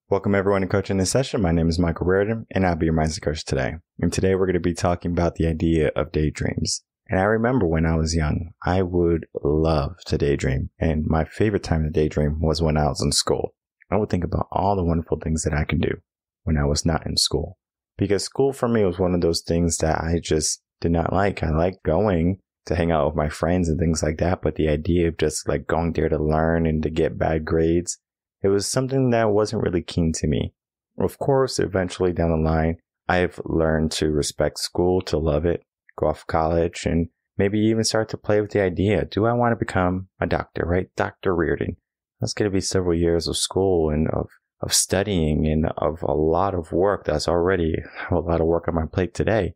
Welcome everyone to Coaching this session. My name is Michael Rearden and I'll be your mindset coach today. And today we're going to be talking about the idea of daydreams. And I remember when I was young, I would love to daydream. And my favorite time to daydream was when I was in school. I would think about all the wonderful things that I could do when I was not in school. Because school for me was one of those things that I just did not like. I liked going to hang out with my friends and things like that. But the idea of just like going there to learn and to get bad grades, it was something that wasn't really keen to me. Of course, eventually down the line, I've learned to respect school, to love it, go off to college, and maybe even start to play with the idea. Do I want to become a doctor, right? Dr. Rearden. That's going to be several years of school and of studying and of a lot of work. That's already a lot of work on my plate today.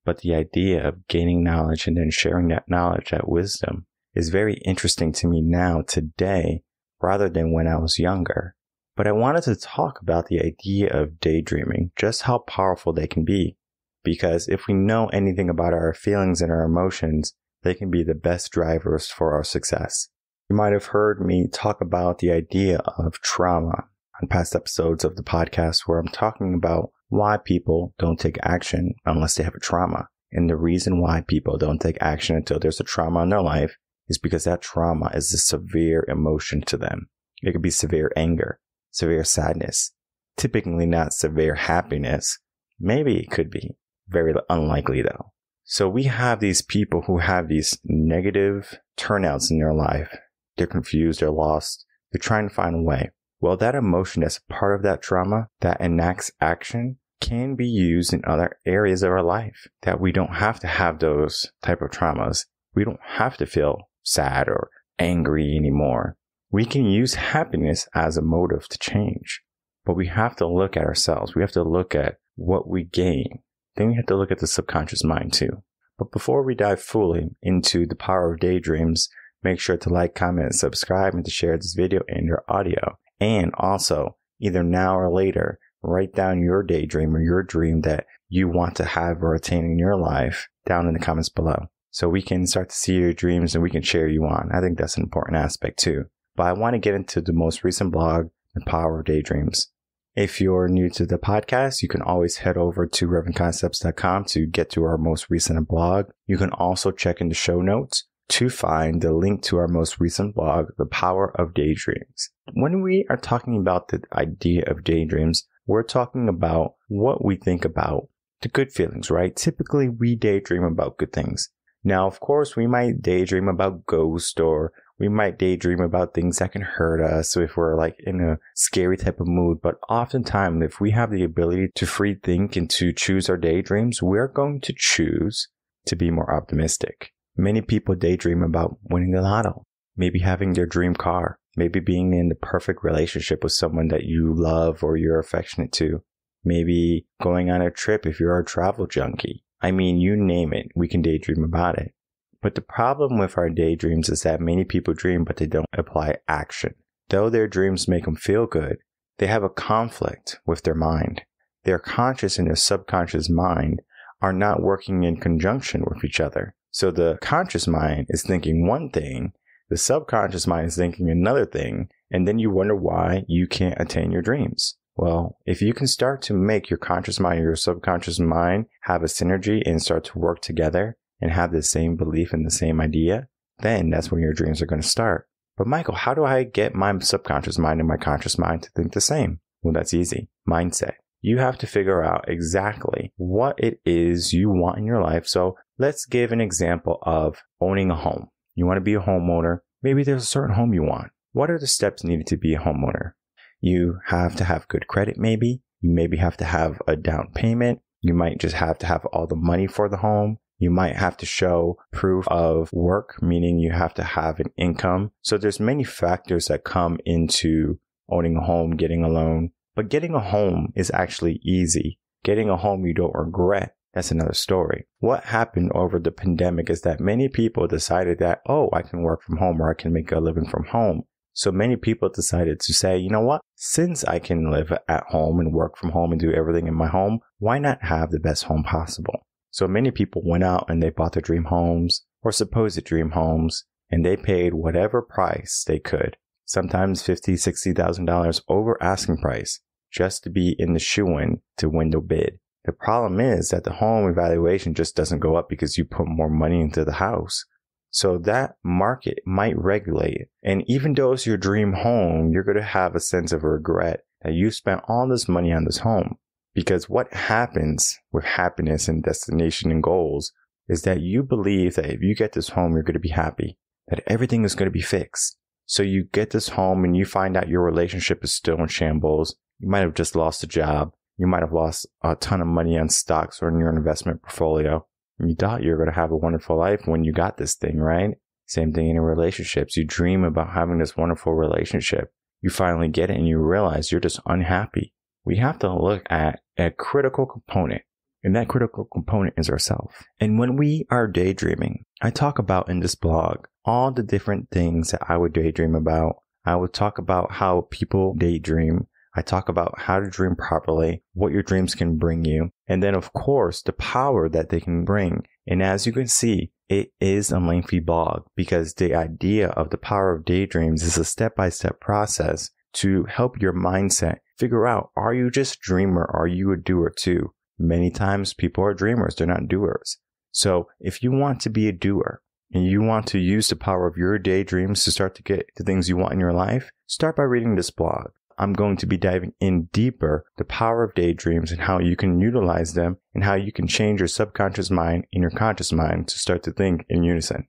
But the idea of gaining knowledge and then sharing that knowledge, that wisdom, is very interesting to me now, today, rather than when I was younger. But I wanted to talk about the idea of daydreaming, just how powerful they can be. Because if we know anything about our feelings and our emotions, they can be the best drivers for our success. You might have heard me talk about the idea of trauma on past episodes of the podcast where I'm talking about why people don't take action unless they have a trauma. And the reason why people don't take action until there's a trauma in their life is because that trauma is a severe emotion to them. It could be severe anger, severe sadness, typically not severe happiness. Maybe it could be. Very unlikely though. So we have these people who have these negative turnouts in their life. They're confused, they're lost, they're trying to find a way. Well, that emotion that's part of that trauma that enacts action can be used in other areas of our life, that we don't have to have those type of traumas. We don't have to feel sad or angry anymore. We can use happiness as a motive to change, but we have to look at ourselves. We have to look at what we gain. Then we have to look at the subconscious mind too. But before we dive fully into the power of daydreams, make sure to like, comment, and subscribe, and to share this video and your audio. And also, either now or later, write down your daydream or your dream that you want to have or attain in your life down in the comments below, so we can start to see your dreams and we can cheer you on. I think that's an important aspect too. But I want to get into the most recent blog, The Power of Daydreams. If you're new to the podcast, you can always head over to revenconcepts.com to get to our most recent blog. You can also check in the show notes to find the link to our most recent blog, The Power of Daydreams. When we are talking about the idea of daydreams, we're talking about what we think about, the good feelings, right? Typically, we daydream about good things. Now, of course, we might daydream about ghosts, or we might daydream about things that can hurt us if we're like in a scary type of mood. But oftentimes, if we have the ability to free think and to choose our daydreams, we're going to choose to be more optimistic. Many people daydream about winning the lotto, maybe having their dream car, maybe being in the perfect relationship with someone that you love or you're affectionate to, maybe going on a trip if you're a travel junkie. I mean, you name it, we can daydream about it. But the problem with our daydreams is that many people dream, but they don't apply action. Though their dreams make them feel good, they have a conflict with their mind. Their conscious and their subconscious mind are not working in conjunction with each other. So the conscious mind is thinking one thing, the subconscious mind is thinking another thing, and then you wonder why you can't attain your dreams. Well, if you can start to make your conscious mind and your subconscious mind have a synergy and start to work together and have the same belief and the same idea, then that's when your dreams are going to start. But Michael, how do I get my subconscious mind and my conscious mind to think the same? Well, that's easy. Mindset. You have to figure out exactly what it is you want in your life. So let's give an example of owning a home. You want to be a homeowner. Maybe there's a certain home you want. What are the steps needed to be a homeowner? You have to have good credit, maybe. You maybe have to have a down payment. You might just have to have all the money for the home. You might have to show proof of work, meaning you have to have an income. So there's many factors that come into owning a home, getting a loan. But getting a home is actually easy. Getting a home you don't regret, that's another story. What happened over the pandemic is that many people decided that, oh, I can work from home or I can make a living from home. So many people decided to say, you know what, since I can live at home and work from home and do everything in my home, why not have the best home possible? So many people went out and they bought their dream homes or supposed dream homes, and they paid whatever price they could, sometimes $50,000, $60,000 over asking price. just to be in the shoo-in to win the bid. The problem is that the home evaluation just doesn't go up because you put more money into the house. So that market might regulate. And even though it's your dream home, you're going to have a sense of regret that you spent all this money on this home. Because what happens with happiness and destination and goals is that you believe that if you get this home, you're going to be happy, that everything is going to be fixed. So you get this home and you find out your relationship is still in shambles. You might have just lost a job. You might have lost a ton of money on stocks or in your investment portfolio. And you thought you were going to have a wonderful life when you got this thing, right? Same thing in relationships. You dream about having this wonderful relationship. You finally get it and you realize you're just unhappy. We have to look at a critical component, and that critical component is ourselves. And when we are daydreaming, I talk about in this blog all the different things that I would daydream about. I would talk about how people daydream. I talk about how to dream properly, what your dreams can bring you, and then, of course, the power that they can bring. And as you can see, it is a lengthy blog because the idea of the power of daydreams is a step-by-step process to help your mindset figure out, are you just a dreamer? Are you a doer too? Many times people are dreamers, they're not doers. So if you want to be a doer and you want to use the power of your daydreams to start to get the things you want in your life, start by reading this blog. I'm going to be diving in deeper the power of daydreams and how you can utilize them and how you can change your subconscious mind and your conscious mind to start to think in unison.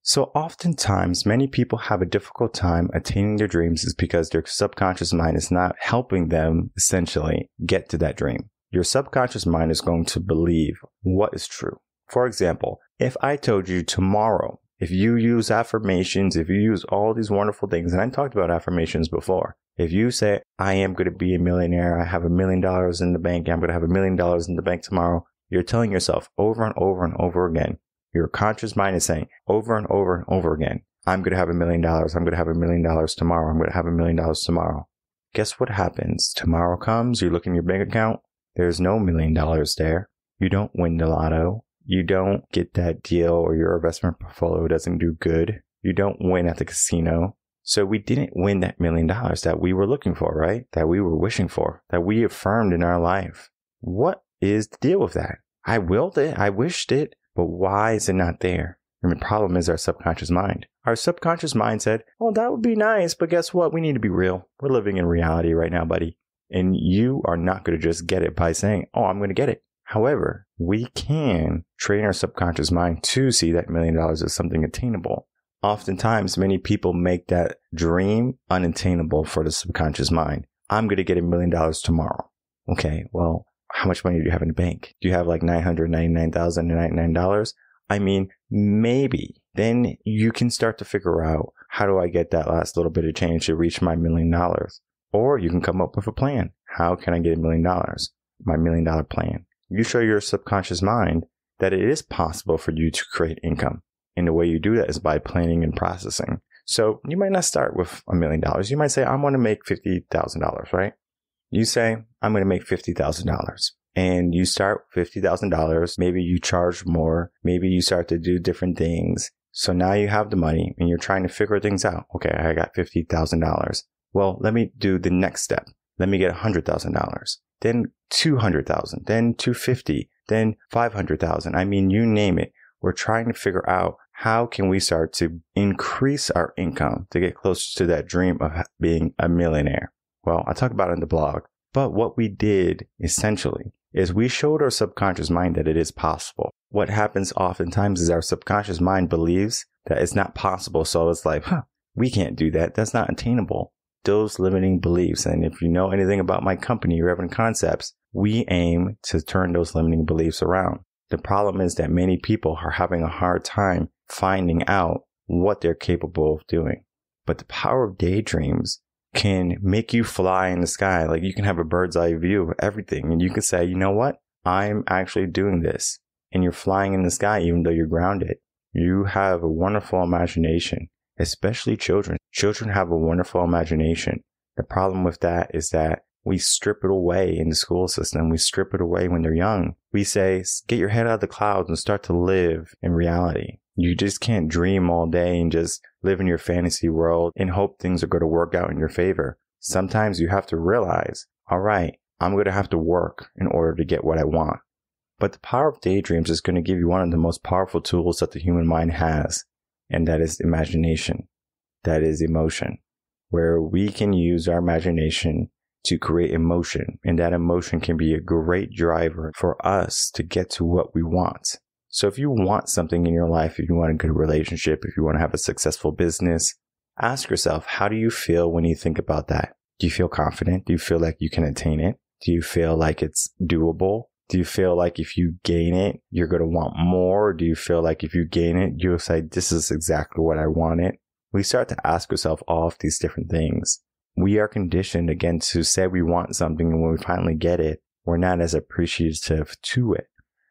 So oftentimes, many people have a difficult time attaining their dreams is because their subconscious mind is not helping them essentially get to that dream. Your subconscious mind is going to believe what is true. For example, if I told you tomorrow, if you use affirmations, if you use all these wonderful things, and I talked about affirmations before, if you say, I am going to be a millionaire, I have $1 million in the bank, I'm going to have $1 million in the bank tomorrow, you're telling yourself over and over and over again, your conscious mind is saying over and over and over again, I'm going to have $1 million, I'm going to have $1 million tomorrow, I'm going to have $1 million tomorrow. Guess what happens? Tomorrow comes, you look in your bank account, there's no $1 million there. You don't win the lotto. You don't get that deal, or your investment portfolio doesn't do good. You don't win at the casino. So we didn't win that $1 million that we were looking for, right? That we were wishing for, that we affirmed in our life. What is the deal with that? I willed it. I wished it. But why is it not there? And the problem is our subconscious mind. Our subconscious mind said, well, that would be nice, but guess what? We need to be real. We're living in reality right now, buddy. And you are not going to just get it by saying, oh, I'm going to get it. However, we can train our subconscious mind to see that $1 million as something attainable. Oftentimes, many people make that dream unattainable for the subconscious mind. I'm going to get $1 million tomorrow. Okay, well, how much money do you have in the bank? Do you have like $999,099? I mean, maybe. Then you can start to figure out, how do I get that last little bit of change to reach my $1 million? Or you can come up with a plan. How can I get $1 million? My $1 million plan. You show your subconscious mind that it is possible for you to create income. And the way you do that is by planning and processing. So you might not start with $1 million. You might say, I want to make $50,000, right? You say, I'm going to make $50,000. And you start with $50,000. Maybe you charge more. Maybe you start to do different things. So now you have the money and you're trying to figure things out. Okay, I got $50,000. Well, let me do the next step. Let me get $100,000. Then $200,000. Then $250,000. Then $500,000. I mean, you name it. We're trying to figure out, how can we start to increase our income to get closer to that dream of being a millionaire? Well, I talk about it in the blog. But what we did essentially is we showed our subconscious mind that it is possible. What happens oftentimes is our subconscious mind believes that it's not possible. So it's like, we can't do that. That's not attainable. Those limiting beliefs. And if you know anything about my company, Reven Concepts, we aim to turn those limiting beliefs around. The problem is that many people are having a hard time finding out what they're capable of doing. But the power of daydreams can make you fly in the sky. Like, you can have a bird's eye view of everything. And you can say, you know what? I'm actually doing this. And you're flying in the sky even though you're grounded. You have a wonderful imagination, especially children. Children have a wonderful imagination. The problem with that is that we strip it away in the school system. We strip it away when they're young. We say, get your head out of the clouds and start to live in reality. You just can't dream all day and just live in your fantasy world and hope things are going to work out in your favor. Sometimes you have to realize, all right, I'm going to have to work in order to get what I want. But the power of daydreams is going to give you one of the most powerful tools that the human mind has, and that is imagination. That is emotion, where we can use our imagination to create emotion, and that emotion can be a great driver for us to get to what we want. So if you want something in your life, if you want a good relationship, if you want to have a successful business, ask yourself, how do you feel when you think about that? Do you feel confident? Do you feel like you can attain it? Do you feel like it's doable? Do you feel like if you gain it, you're going to want more? Do you feel like if you gain it, you'll say, this is exactly what I wanted? We start to ask ourselves all of these different things. We are conditioned, again, to say we want something, and when we finally get it, we're not as appreciative to it.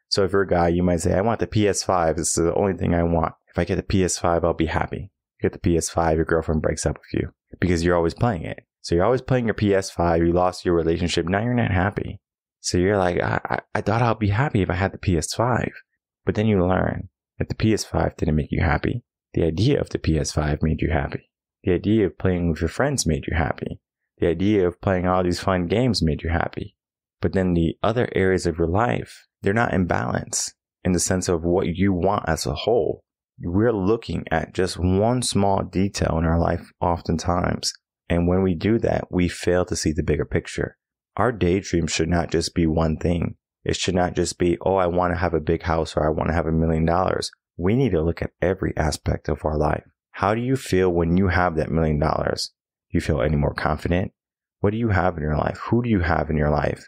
So if you're a guy, you might say, I want the PS5. This is the only thing I want. If I get the PS5, I'll be happy. You get the PS5, your girlfriend breaks up with you because you're always playing it. So you're always playing your PS5. You lost your relationship. Now you're not happy. So you're like, I thought I'll be happy if I had the PS5. But then you learn that the PS5 didn't make you happy. The idea of the PS5 made you happy. The idea of playing with your friends made you happy. The idea of playing all these fun games made you happy. But then the other areas of your life, they're not in balance in the sense of what you want as a whole. We're looking at just one small detail in our life oftentimes. And when we do that, we fail to see the bigger picture. Our daydream should not just be one thing. It should not just be, oh, I want to have a big house or I want to have $1 million. We need to look at every aspect of our life. How do you feel when you have that $1 million? Do you feel any more confident? What do you have in your life? Who do you have in your life?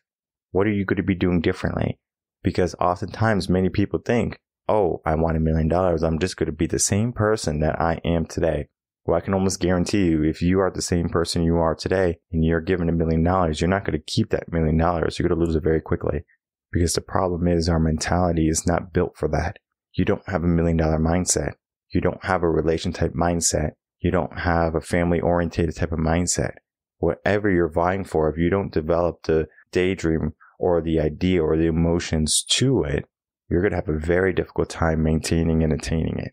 What are you going to be doing differently? Because oftentimes many people think, oh, I want $1 million. I'm just going to be the same person that I am today. Well, I can almost guarantee you, if you are the same person you are today and you're given $1 million, you're not going to keep that $1 million. You're going to lose it very quickly. Because the problem is our mentality is not built for that. You don't have $1 million mindset. You don't have a relation type mindset. You don't have a family oriented type of mindset. Whatever you're vying for, if you don't develop the daydream or the idea or the emotions to it, you're going to have a very difficult time maintaining and attaining it.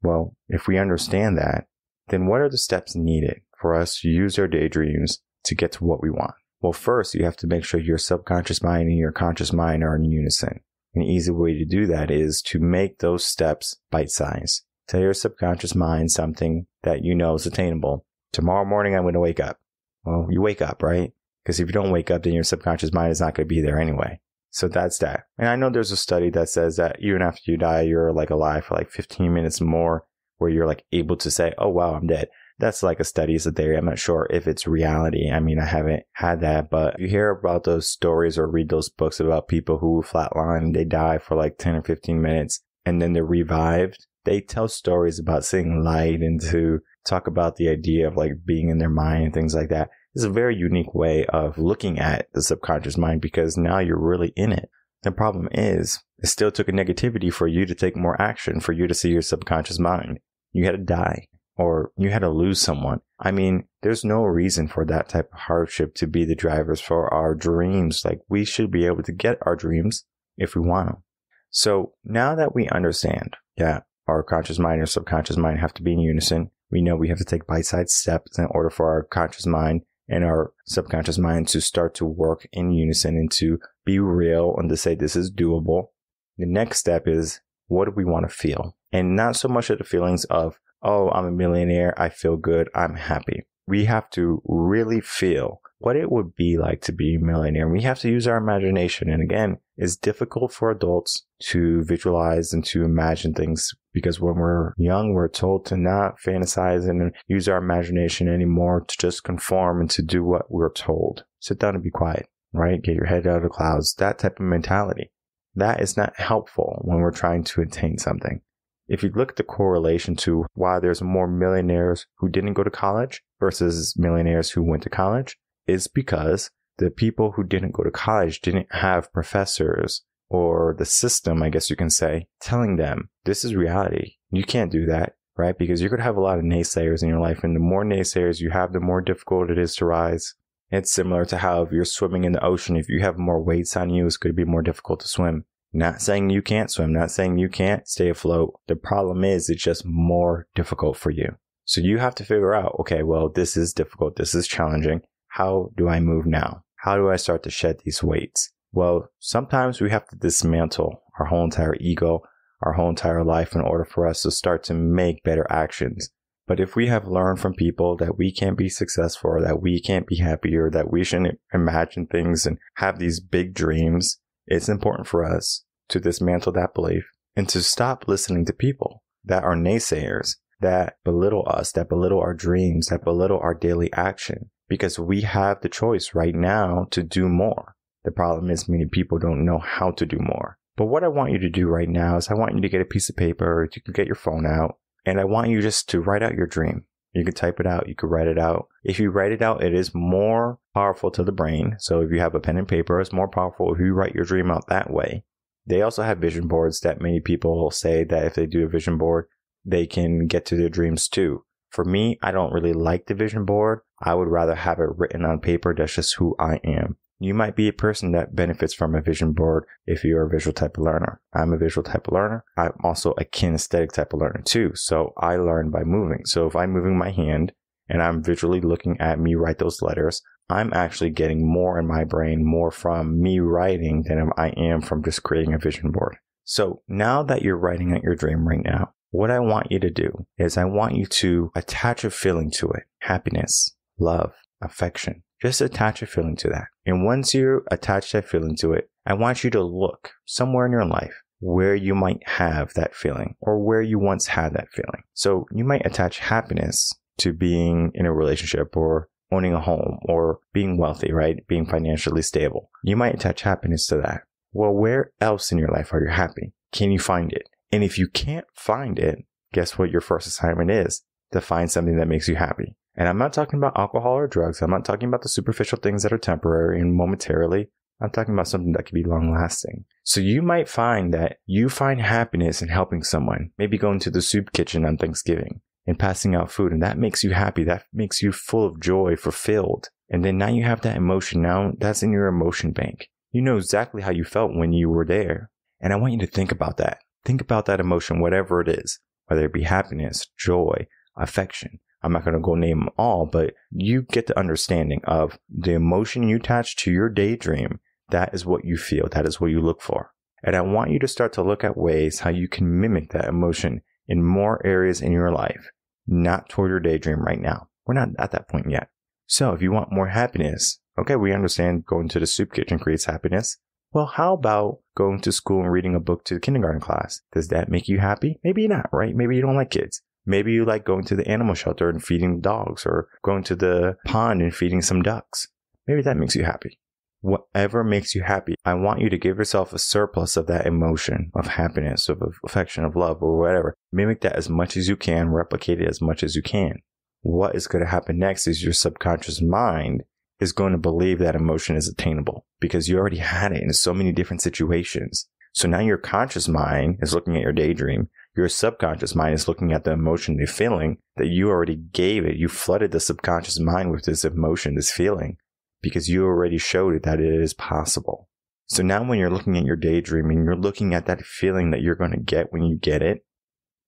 Well, if we understand that, then what are the steps needed for us to use our daydreams to get to what we want? Well, first, you have to make sure your subconscious mind and your conscious mind are in unison. An easy way to do that is to make those steps bite-sized. Tell your subconscious mind something that you know is attainable. Tomorrow morning, I'm going to wake up. Well, you wake up, right? Because if you don't wake up, then your subconscious mind is not going to be there anyway. So that's that. And I know there's a study that says that even after you die, you're like alive for like 15 minutes more, where you're like able to say, oh, wow, I'm dead. That's like a study, is a theory. I'm not sure if it's reality. I mean, I haven't had that, but if you hear about those stories or read those books about people who flatline and they die for like 10 or 15 minutes and then they're revived, they tell stories about seeing light and to talk about the idea of like being in their mind and things like that. It's a very unique way of looking at the subconscious mind because now you're really in it. The problem is it still took a negativity for you to take more action, for you to see your subconscious mind. You had to die or you had to lose someone. I mean, there's no reason for that type of hardship to be the drivers for our dreams. Like, we should be able to get our dreams if we want them. So now that we understand that our conscious mind and subconscious mind have to be in unison, we know we have to take bite-sized steps in order for our conscious mind and our subconscious mind to start to work in unison and to be real and to say this is doable. The next step is, what do we want to feel? And not so much of the feelings of, oh, I'm a millionaire, I feel good, I'm happy. We have to really feel what it would be like to be a millionaire. We have to use our imagination. And again, it's difficult for adults to visualize and to imagine things because when we're young, we're told to not fantasize and use our imagination anymore, to just conform and to do what we're told. Sit down and be quiet, right? Get your head out of the clouds, that type of mentality. That is not helpful when we're trying to attain something. If you look at the correlation to why there's more millionaires who didn't go to college versus millionaires who went to college, is because the people who didn't go to college didn't have professors or the system, I guess you can say, telling them this is reality. You can't do that, right? Because you're going to have a lot of naysayers in your life. And the more naysayers you have, the more difficult it is to rise. It's similar to how if you're swimming in the ocean, if you have more weights on you, it's going to be more difficult to swim. Not saying you can't swim, not saying you can't stay afloat. The problem is it's just more difficult for you. So you have to figure out, okay, well, this is difficult. This is challenging. How do I move now? How do I start to shed these weights? Well, sometimes we have to dismantle our whole entire ego, our whole entire life in order for us to start to make better actions. But if we have learned from people that we can't be successful, or that we can't be happy, or that we shouldn't imagine things and have these big dreams, it's important for us to dismantle that belief and to stop listening to people that are naysayers, that belittle us, that belittle our dreams, that belittle our daily action, because we have the choice right now to do more. The problem is many people don't know how to do more. But what I want you to do right now is I want you to get a piece of paper, or you can get your phone out, and I want you just to write out your dream. You can type it out. You can write it out. If you write it out, it is more powerful to the brain. So if you have a pen and paper, it's more powerful if you write your dream out that way. They also have vision boards that many people say that if they do a vision board, they can get to their dreams too. For me, I don't really like the vision board. I would rather have it written on paper. That's just who I am. You might be a person that benefits from a vision board if you're a visual type of learner. I'm a visual type of learner. I'm also a kinesthetic type of learner too. So I learn by moving. So if I'm moving my hand and I'm visually looking at me write those letters, I'm actually getting more in my brain, more from me writing than I am from just creating a vision board. So now that you're writing out your dream right now, what I want you to do is I want you to attach a feeling to it. Happiness, love, affection. Just attach a feeling to that. And once you attach that feeling to it, I want you to look somewhere in your life where you might have that feeling or where you once had that feeling. So you might attach happiness to being in a relationship or owning a home or being wealthy, right? Being financially stable. You might attach happiness to that. Well, where else in your life are you happy? Can you find it? And if you can't find it, guess what your first assignment is? To find something that makes you happy. And I'm not talking about alcohol or drugs. I'm not talking about the superficial things that are temporary and momentarily. I'm talking about something that can be long lasting. So you might find that you find happiness in helping someone, maybe going to the soup kitchen on Thanksgiving and passing out food. And that makes you happy. That makes you full of joy, fulfilled. And then now you have that emotion. Now that's in your emotion bank. You know exactly how you felt when you were there. And I want you to think about that. Think about that emotion, whatever it is, whether it be happiness, joy, affection. I'm not going to go name them all, but you get the understanding of the emotion you attach to your daydream. That is what you feel. That is what you look for. And I want you to start to look at ways how you can mimic that emotion in more areas in your life, not toward your daydream right now. We're not at that point yet. So if you want more happiness, okay, we understand going to the soup kitchen creates happiness. Well, how about going to school and reading a book to the kindergarten class? Does that make you happy? Maybe not, right? Maybe you don't like kids. Maybe you like going to the animal shelter and feeding dogs, or going to the pond and feeding some ducks. Maybe that makes you happy. Whatever makes you happy, I want you to give yourself a surplus of that emotion, of happiness, of affection, of love, or whatever. Mimic that as much as you can, replicate it as much as you can. What is going to happen next is your subconscious mind is going to believe that emotion is attainable because you already had it in so many different situations. So now your conscious mind is looking at your daydream. Your subconscious mind is looking at the emotion, the feeling that you already gave it. You flooded the subconscious mind with this emotion, this feeling, because you already showed it that it is possible. So now when you're looking at your daydream and you're looking at that feeling that you're going to get when you get it,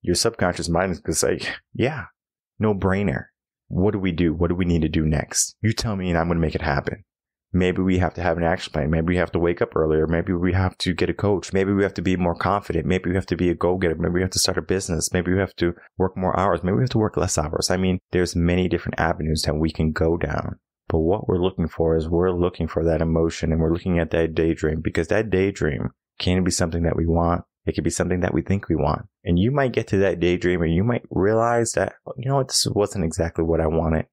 your subconscious mind is going to say, yeah, no brainer. What do we do? What do we need to do next? You tell me and I'm going to make it happen. Maybe we have to have an action plan. Maybe we have to wake up earlier. Maybe we have to get a coach. Maybe we have to be more confident. Maybe we have to be a go-getter. Maybe we have to start a business. Maybe we have to work more hours. Maybe we have to work less hours. I mean, there's many different avenues that we can go down. But what we're looking for is we're looking for that emotion and we're looking at that daydream, because that daydream can be something that we want. It could be something that we think we want. And you might get to that daydream and you might realize that, you know what, this wasn't exactly what I wanted.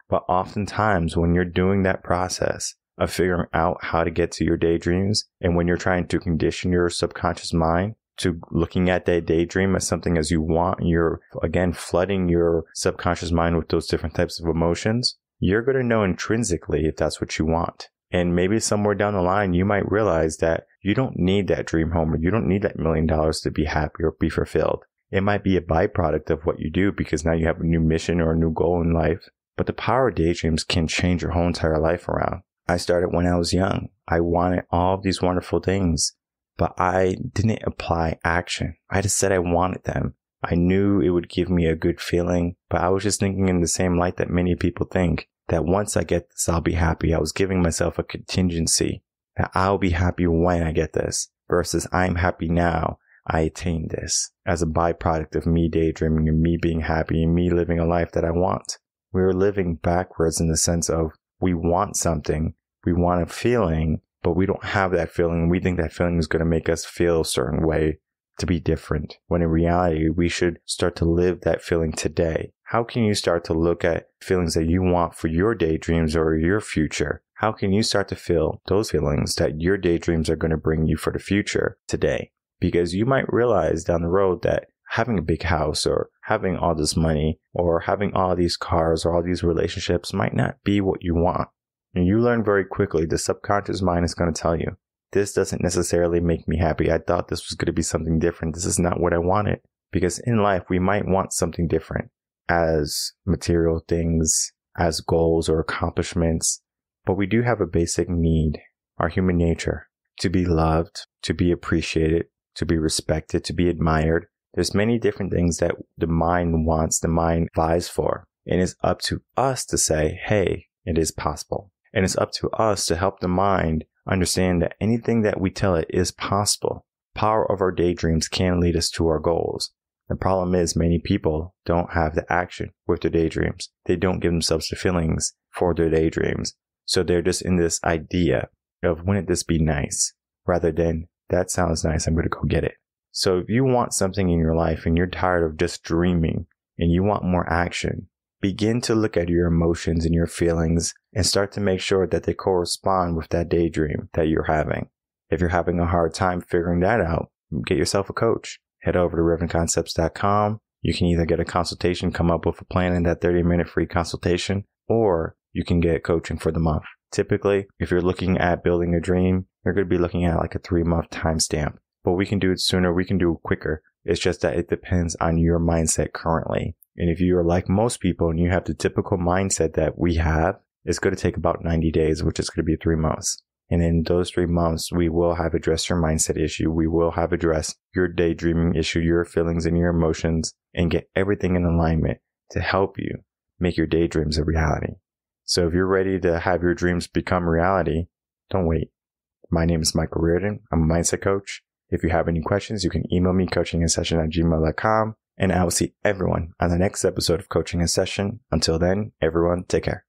But oftentimes when you're doing that process of figuring out how to get to your daydreams, and when you're trying to condition your subconscious mind to looking at that daydream as something as you want, you're again flooding your subconscious mind with those different types of emotions, you're going to know intrinsically if that's what you want. And maybe somewhere down the line, you might realize that you don't need that dream home, or you don't need that $1 million to be happy or be fulfilled. It might be a byproduct of what you do because now you have a new mission or a new goal in life. But the power of daydreams can change your whole entire life around. I started when I was young. I wanted all of these wonderful things, but I didn't apply action. I just said I wanted them. I knew it would give me a good feeling, but I was just thinking in the same light that many people think. that once I get this, I'll be happy. I was giving myself a contingency that I'll be happy when I get this versus I'm happy now. I attained this as a byproduct of me daydreaming and me being happy and me living a life that I want. We're living backwards in the sense of we want something, we want a feeling, but we don't have that feeling. We think that feeling is going to make us feel a certain way to be different, when in reality, we should start to live that feeling today. How can you start to look at feelings that you want for your daydreams or your future? How can you start to feel those feelings that your daydreams are going to bring you for the future today? Because you might realize down the road that having a big house or having all this money or having all these cars or all these relationships might not be what you want. And you learn very quickly, the subconscious mind is going to tell you, this doesn't necessarily make me happy. I thought this was going to be something different. This is not what I wanted. Because in life, we might want something different as material things, as goals or accomplishments. But we do have a basic need, our human nature, to be loved, to be appreciated, to be respected, to be admired. There's many different things that the mind wants, the mind vies for. And it's up to us to say, hey, it is possible. And it's up to us to help the mind understand that anything that we tell it is possible. Power of our daydreams can lead us to our goals. The problem is many people don't have the action with their daydreams. They don't give themselves the feelings for their daydreams. So they're just in this idea of, wouldn't this be nice? Rather than, that sounds nice, I'm going to go get it. So if you want something in your life and you're tired of just dreaming and you want more action, begin to look at your emotions and your feelings and start to make sure that they correspond with that daydream that you're having. If you're having a hard time figuring that out, get yourself a coach. Head over to revenconcepts.com. You can either get a consultation, come up with a plan in that 30-minute free consultation, or you can get coaching for the month. Typically, if you're looking at building a dream, you're going to be looking at like a 3-month timestamp. But we can do it sooner. We can do it quicker. It's just that it depends on your mindset currently. And if you are like most people and you have the typical mindset that we have, it's going to take about 90 days, which is going to be 3 months. And in those 3 months, we will have addressed your mindset issue. We will have addressed your daydreaming issue, your feelings and your emotions, and get everything in alignment to help you make your daydreams a reality. So if you're ready to have your dreams become reality, don't wait. My name is Michael Rearden. I'm a mindset coach. If you have any questions, you can email me coachinginsession@gmail.com. And I will see everyone on the next episode of Coaching in Session. Until then, everyone, take care.